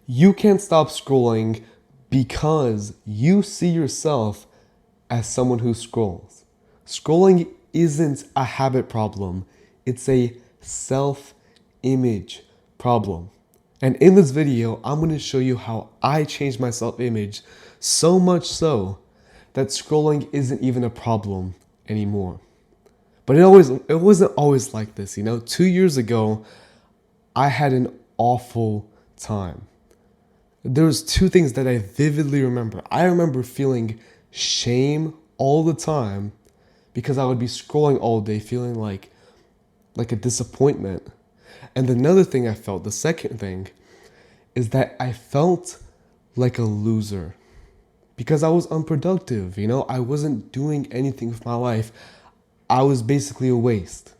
You can't stop scrolling because you see yourself as someone who scrolls. Scrolling isn't a habit problem, it's a self image problem. And in this video, I'm going to show you how I changed my self image so much so that scrolling isn't even a problem anymore. But it wasn't always like this, 2 years ago, I had an awful time. There was two things that I vividly remember. I remember feeling shame all the time because I would be scrolling all day feeling like a disappointment. And another thing I felt, the second thing, is that I felt like a loser because I was unproductive, I wasn't doing anything with my life. I was basically a waste.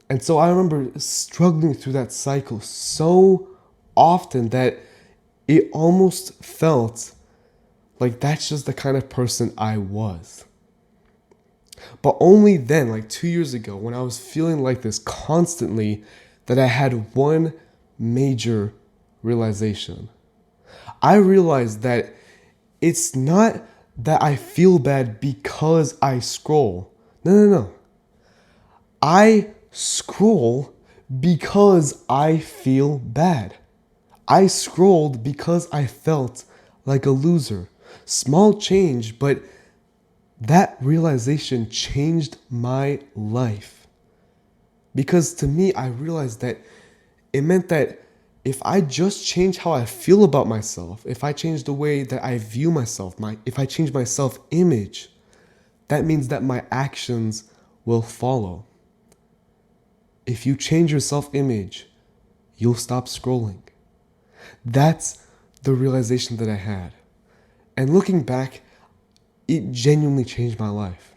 And so I remember struggling through that cycle so often that it almost felt like that's just the kind of person I was. But only then, like 2 years ago, when I was feeling like this constantly, that I had one major realization. I realized that it's not that I feel bad because I scroll. No. I scroll because I feel bad. I scrolled because I felt like a loser. Small change, but that realization changed my life. Because to me, I realized that it meant that if I just change how I feel about myself, if I change the way that I view myself, if I change my self-image, that means that my actions will follow. If you change your self-image, you'll stop scrolling. That's the realization that I had. And looking back, it genuinely changed my life.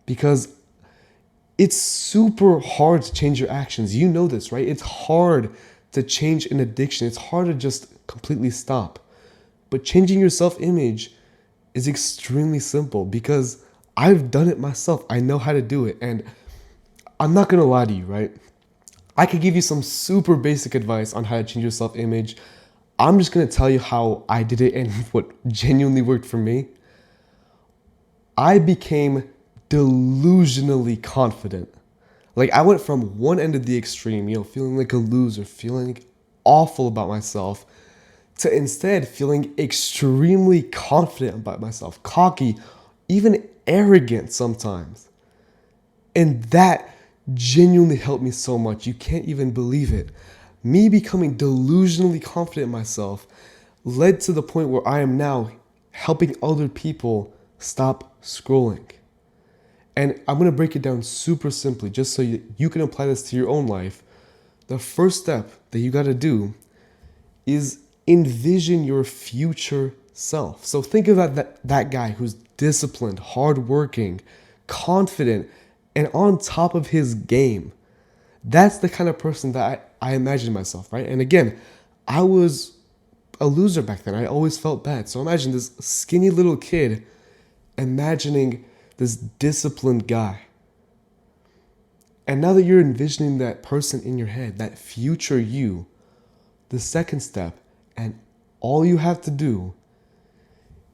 Because it's super hard to change your actions. You know this, right? It's hard to change an addiction. It's hard to just completely stop. But changing your self-image is extremely simple because I've done it myself. I know how to do it. And I'm not going to lie to you, right? I could give you some super basic advice on how to change your self-image. I'm just going to tell you how I did it and what genuinely worked for me. I became delusionally confident. Like I went from one end of the extreme, feeling like a loser, feeling awful about myself, to instead feeling extremely confident about myself, cocky, even arrogant sometimes. And that genuinely helped me so much. You can't even believe it. Me becoming delusionally confident in myself led to the point where I am now helping other people stop scrolling. And I'm going to break it down super simply just so you can apply this to your own life. The first step that you got to do is envision your future self. So think about that guy who's disciplined, hardworking, confident, and on top of his game. That's the kind of person that I imagine myself, right? And again, I was a loser back then. I always felt bad. So imagine this skinny little kid imagining this disciplined guy. And now that you're envisioning that person in your head, that future you, the second step, and all you have to do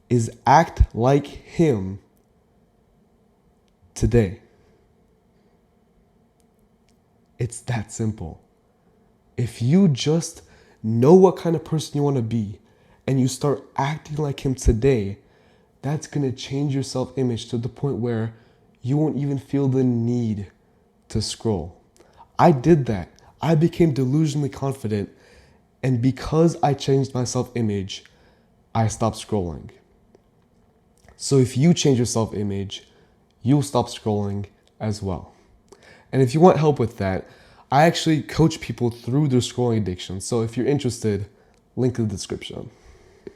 is act like him today. It's that simple. If you just know what kind of person you want to be and you start acting like him today, that's going to change your self-image to the point where you won't even feel the need to scroll. I did that. I became delusionally confident, and because I changed my self-image, I stopped scrolling. So if you change your self-image, you'll stop scrolling as well. And if you want help with that, I actually coach people through their scrolling addiction. So if you're interested, link in the description.